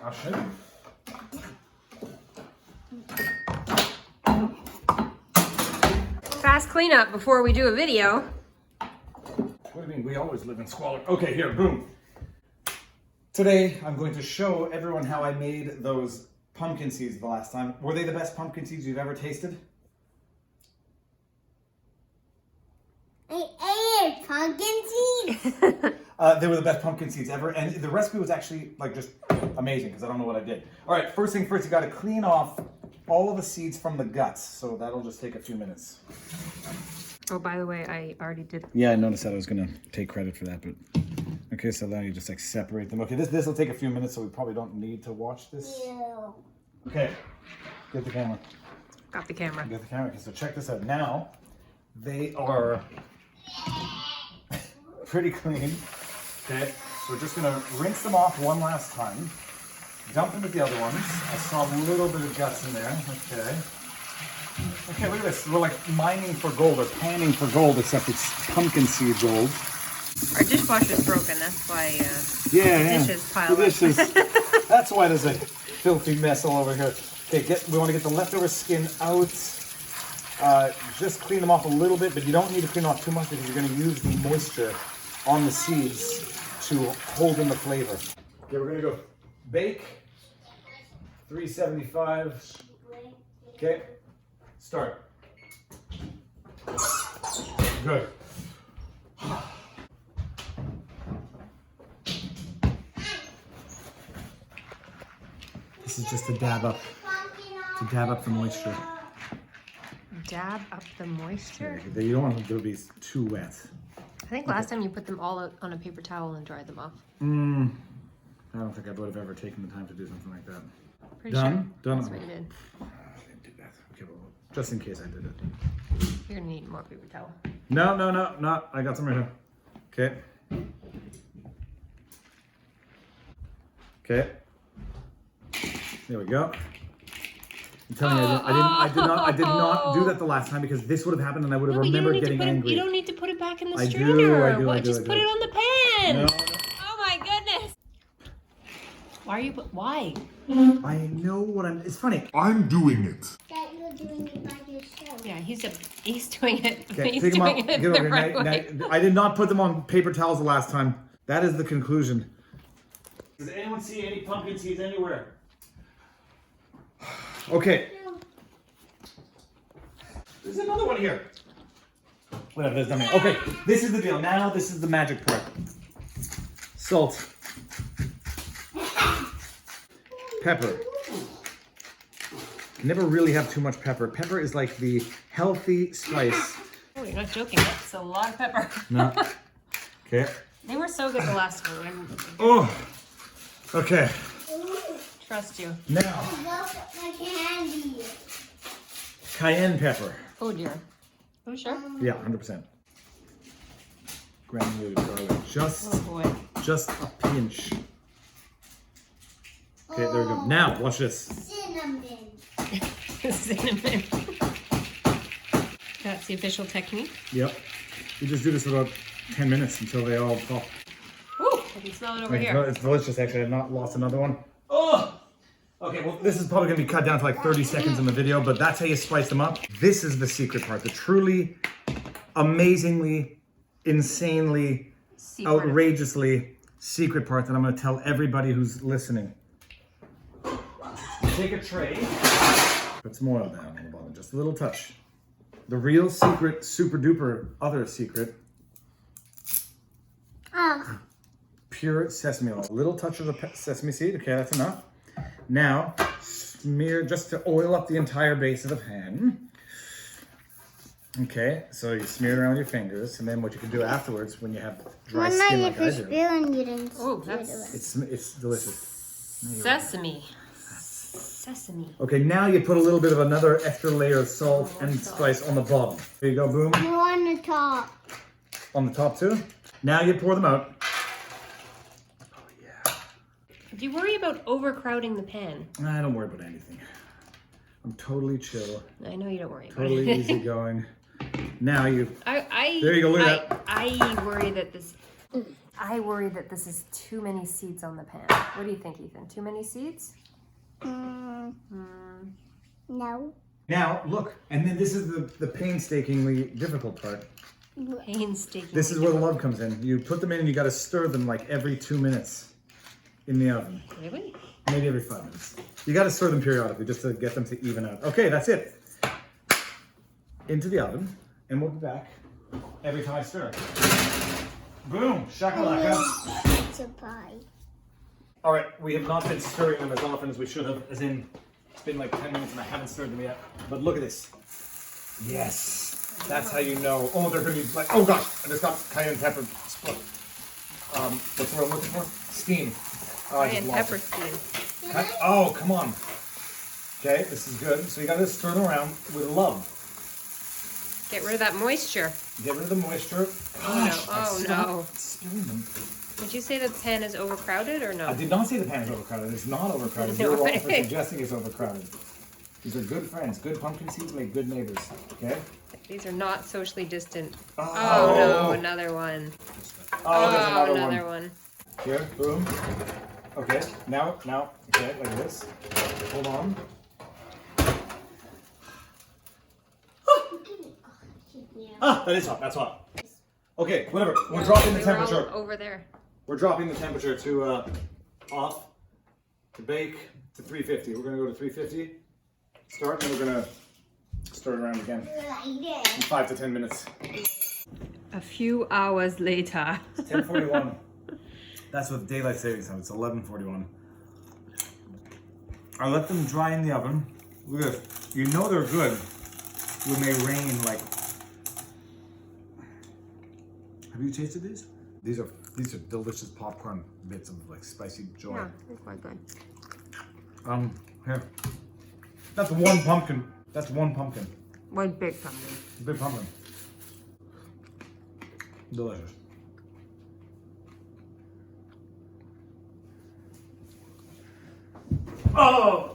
I'll show you. Fast cleanup before we do a video. What do you mean? We always live in squalor. Okay, here, boom. Today, I'm going to show everyone how I made those pumpkin seeds the last time. Were they the best pumpkin seeds you've ever tasted? I ate pumpkin seeds. They were the best pumpkin seeds ever, and the recipe was actually like just amazing because I don't know what I did. All right, first thing first, you got to clean off all of the seeds from the guts, so that'll just take a few minutes. Oh, by the way, I already did. Yeah, I noticed that. I was gonna take credit for that, but okay. So now you just like separate them. Okay, this will take a few minutes, so we probably don't need to watch this. Yeah. Okay, get the camera. Got the camera. Get the camera. Okay, so check this out. Now they are pretty clean. Okay, so we're just gonna rinse them off one last time. Dump them with the other ones. I saw a little bit of guts in there. Okay. Okay, look at this. We're like mining for gold or panning for gold, except it's pumpkin seed gold. Our dishwasher's broken. That's why Yeah, dishes piled up. dishes. That's why there's a filthy mess all over here. Okay, we want to get the leftover skin out. Just clean them off a little bit, but you don't need to clean off too much because you're going to use the moisture on the seeds to hold in the flavor. Okay, we're going to go bake. 375. Okay, start. Good. This is just to dab up the moisture. Dab up the moisture. You don't want them to be too wet. I think last time you put them all out on a paper towel and dried them off. I don't think I would have ever taken the time to do something like that. Pretty Done? sure Done. that's what you did. I didn't do that. Okay, well, just in case I did it. You're gonna need more paper towel. No. I got some right here. Okay. Okay. There we go. I'm telling you, I did not do that the last time because this would have happened and I would have remembered getting angry. You don't need to put it back in the I do, strainer. I do. Just put it on the pan. No. Oh my goodness. Why are you? Why? I know what it's funny. I'm doing it. That you're doing it by yourself. Yeah, he's doing it. Okay, He's take them doing out. it Get the over right here. way. Now, I did not put them on paper towels the last time. That is the conclusion. Does anyone see any pumpkin seeds anywhere? Okay. There's another one here. Whatever, there's nothing. Okay, this is the deal. Now this is the magic part. Salt. Pepper. You never really have too much pepper. Pepper is like the healthy spice. Oh, you're not joking. That's a lot of pepper. No. Okay. They were so good the last time. Oh. Okay. Trust you. Now, Look at my candy. cayenne pepper. Oh dear. Oh sure. Yeah, 100%. Granulated garlic. Oh boy. Just a pinch. Okay, there we go. Now, watch this. Cinnamon. Cinnamon. That's the official technique. Yep. You just do this for about 10 minutes until they all pop. Ooh, I can smell it over here. It's delicious, actually. I've not lost another one. Oh! Okay, well, this is probably going to be cut down to like 30 seconds in the video, but that's how you spice them up. This is the secret part. The truly, amazingly, insanely, outrageously secret part that I'm going to tell everybody who's listening. You take a tray, put some oil down on the bottom, just a little touch. The real secret, super duper other secret, pure sesame oil. A little touch of the sesame seed. Okay, that's enough. Now, smear just to oil up the entire base of the pan. Okay, so you smear it around with your fingers, and then what you can do afterwards when you have dry skin like I do. Oh, that's It's delicious. sesame. Sesame. Okay, now you put a little bit of another extra layer of salt and spice on the bottom. There you go, boom. More on the top. On the top too. Now you pour them out. Oh yeah. Do you worry about overcrowding the pan? I don't worry about anything. I'm totally chill, I know you don't worry about totally it. easygoing. Now you. I There you go, look at I worry that this I worry that this is too many seeds on the pan. What do you think, Ethan? Too many seeds? No. Now, look, and then this is the painstakingly difficult part. Painstaking. This is where the love comes in. You put them in and you gotta stir them like every 2 minutes in the oven. Really? Maybe every 5 minutes. You gotta stir them periodically just to get them to even out. Okay, that's it. Into the oven, and we'll be back every time I stir. Boom, shakalaka. Pizza pie. All right, we have not been stirring them as often as we should have, as in, it's been like 10 minutes and I haven't stirred them yet. But look at this. Yes, that's how you know. Oh, they're gonna be like, oh gosh, I just got cayenne pepper split. What's the word I'm looking for? Steam. Oh, I just Cayenne lost pepper it. steam. Oh, come on. Okay, this is good. So you gotta stir them around with love. Get rid of that moisture. Get rid of the moisture. Gosh, Oh no. spilling them. Did you say the pan is overcrowded or no? I did not say the pan is overcrowded. It's not overcrowded. No You're wrong for way. suggesting it's overcrowded. These are good friends. Good pumpkin seeds make good neighbors. Okay? These are not socially distant. Oh. Oh no, another one. Oh, there's Another one. Here, boom. Okay, now, okay, like this. Hold on. Ah, that is hot. That's hot. Okay, whatever. We're dropping the They were all temperature. over there. We're dropping the temperature to off to bake to 350. We're gonna go to 350. Start, and we're gonna stir it around again in 5 to 10 minutes. A few hours later. 10:41. That's with daylight savings time. It's 11:41. I let them dry in the oven. Look at this. You know they're good when they rain like. Have you tasted these? These are delicious popcorn bits of like spicy joy. Yeah, they're quite good. Here. That's one pumpkin. That's one pumpkin. One big pumpkin. Big pumpkin. Delicious. Oh!